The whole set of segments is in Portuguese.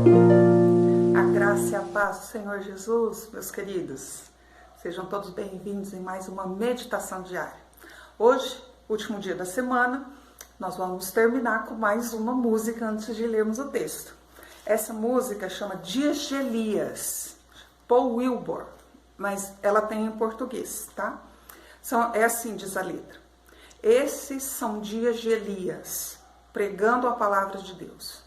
A graça e a paz do Senhor Jesus, meus queridos. Sejam todos bem-vindos em mais uma meditação diária. Hoje, último dia da semana, nós vamos terminar com mais uma música antes de lermos o texto. Essa música chama Dias de Elias, Paul Wilbur, mas ela tem em português, tá? É assim, diz a letra. Esses são dias de Elias, pregando a palavra de Deus.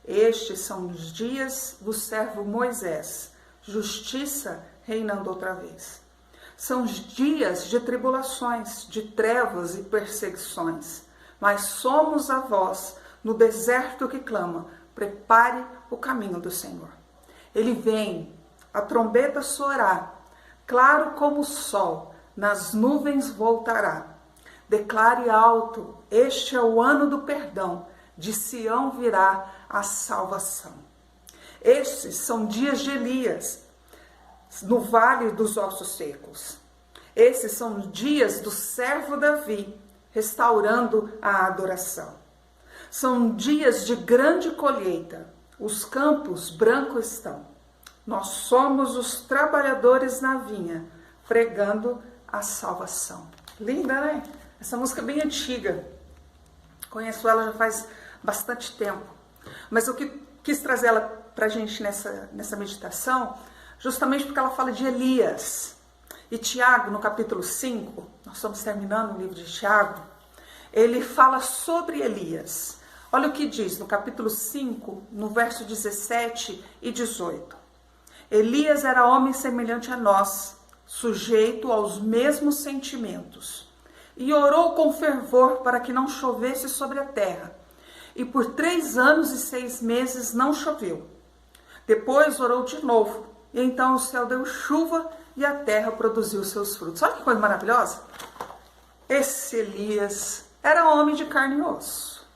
Estes são os dias do servo Moisés, justiça reinando outra vez. São os dias de tribulações, de trevas e perseguições, mas somos a voz no deserto que clama, prepare o caminho do Senhor. Ele vem, a trombeta soará, claro como o sol, nas nuvens voltará. Declare alto, este é o ano do perdão, de Sião virá a salvação. Estes são dias de Elias, no vale dos ossos secos. Esses são os dias do servo Davi, restaurando a adoração. São dias de grande colheita, os campos brancos estão. Nós somos os trabalhadores na vinha, pregando a salvação. Linda, né? Essa música é bem antiga. Conheço ela já faz bastante tempo. Mas eu quis trazer ela para a gente nessa meditação, justamente porque ela fala de Elias. E Tiago, no capítulo 5, nós estamos terminando o livro de Tiago, ele fala sobre Elias. Olha o que diz no capítulo 5, no verso 17 e 18. Elias era homem semelhante a nós, sujeito aos mesmos sentimentos, e orou com fervor para que não chovesse sobre a terra. E por 3 anos e 6 meses não choveu. Depois orou de novo, e então o céu deu chuva e a terra produziu seus frutos. Olha que coisa maravilhosa! Esse Elias era homem de carne e osso.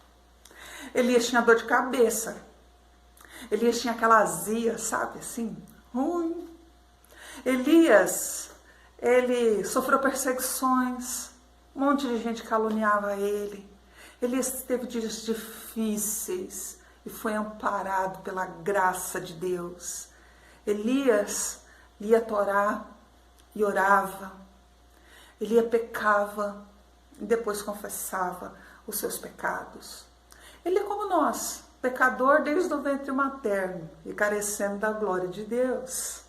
Elias tinha dor de cabeça. Elias tinha aquela azia, sabe, assim, ruim. Elias, ele sofreu perseguições, um monte de gente caluniava ele. Elias teve dias difíceis e foi amparado pela graça de Deus. Elias lia a Torá e orava. Ele pecava e depois confessava os seus pecados. Ele é como nós, pecador desde o ventre materno e carecendo da glória de Deus.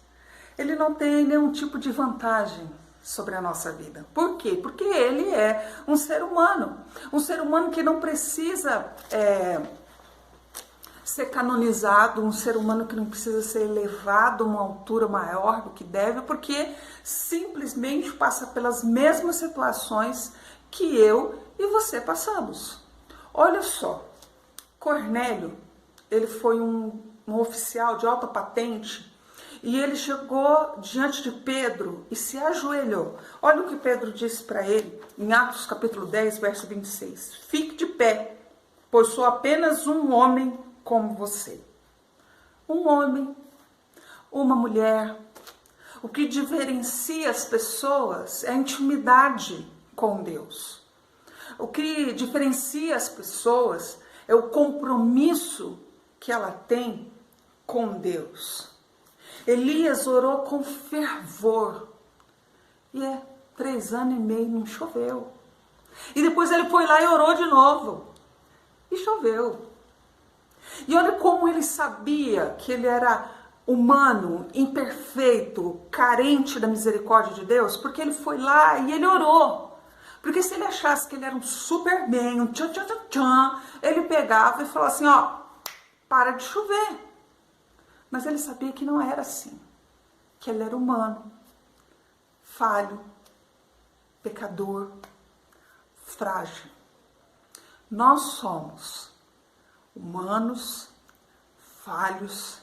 Ele não tem nenhum tipo de vantagem sobre a nossa vida. Por quê? Porque ele é um ser humano que não precisa ser canonizado, um ser humano que não precisa ser elevado a uma altura maior do que deve, porque simplesmente passa pelas mesmas situações que eu e você passamos. Olha só, Cornélio, ele foi um oficial de alta patente, e ele chegou diante de Pedro e se ajoelhou. Olha o que Pedro disse para ele em Atos capítulo 10, verso 26. Fique de pé, pois sou apenas um homem como você. Um homem, uma mulher. O que diferencia as pessoas é a intimidade com Deus. O que diferencia as pessoas é o compromisso que ela tem com Deus. Elias orou com fervor. E 3 anos e meio não choveu. E depois ele foi lá e orou de novo. E choveu. E olha como ele sabia que ele era humano, imperfeito, carente da misericórdia de Deus, porque ele foi lá e ele orou. Porque se ele achasse que ele era um superman, um tchan, ele pegava e falava assim, ó, para de chover. Mas ele sabia que não era assim, que ele era humano, falho, pecador, frágil. Nós somos humanos, falhos,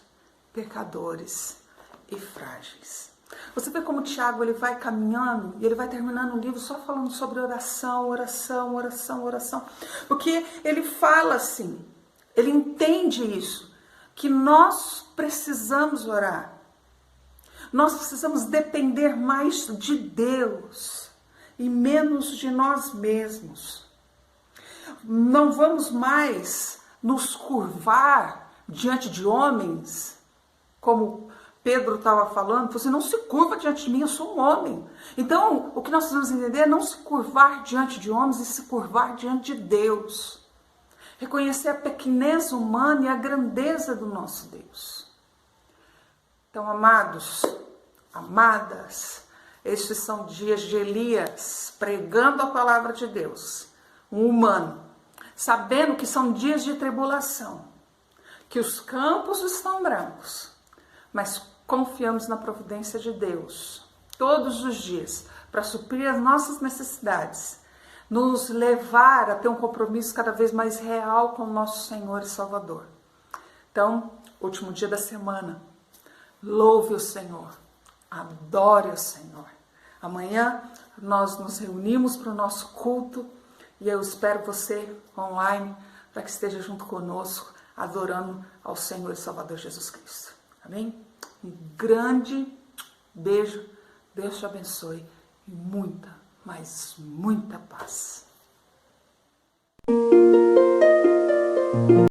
pecadores e frágeis. Você vê como Tiago ele vai caminhando e ele vai terminando o livro só falando sobre oração, oração, oração, oração. Porque ele fala assim, ele entende isso, que nós precisamos orar. Nós precisamos depender mais de Deus e menos de nós mesmos. Não vamos mais nos curvar diante de homens, como Pedro estava falando, você não se curva diante de mim, eu sou um homem. Então, o que nós precisamos entender é não se curvar diante de homens e se curvar diante de Deus. Reconhecer a pequenez humana e a grandeza do nosso Deus. Então, amados, amadas, estes são dias de Elias pregando a palavra de Deus, um humano, sabendo que são dias de tribulação, que os campos estão brancos, mas confiamos na providência de Deus todos os dias para suprir as nossas necessidades, nos levar a ter um compromisso cada vez mais real com o nosso Senhor e Salvador. Então, último dia da semana, louve o Senhor, adore o Senhor. Amanhã nós nos reunimos para o nosso culto e eu espero você online para que esteja junto conosco, adorando ao Senhor e Salvador Jesus Cristo. Amém? Um grande beijo, Deus te abençoe e muita, mas muita paz.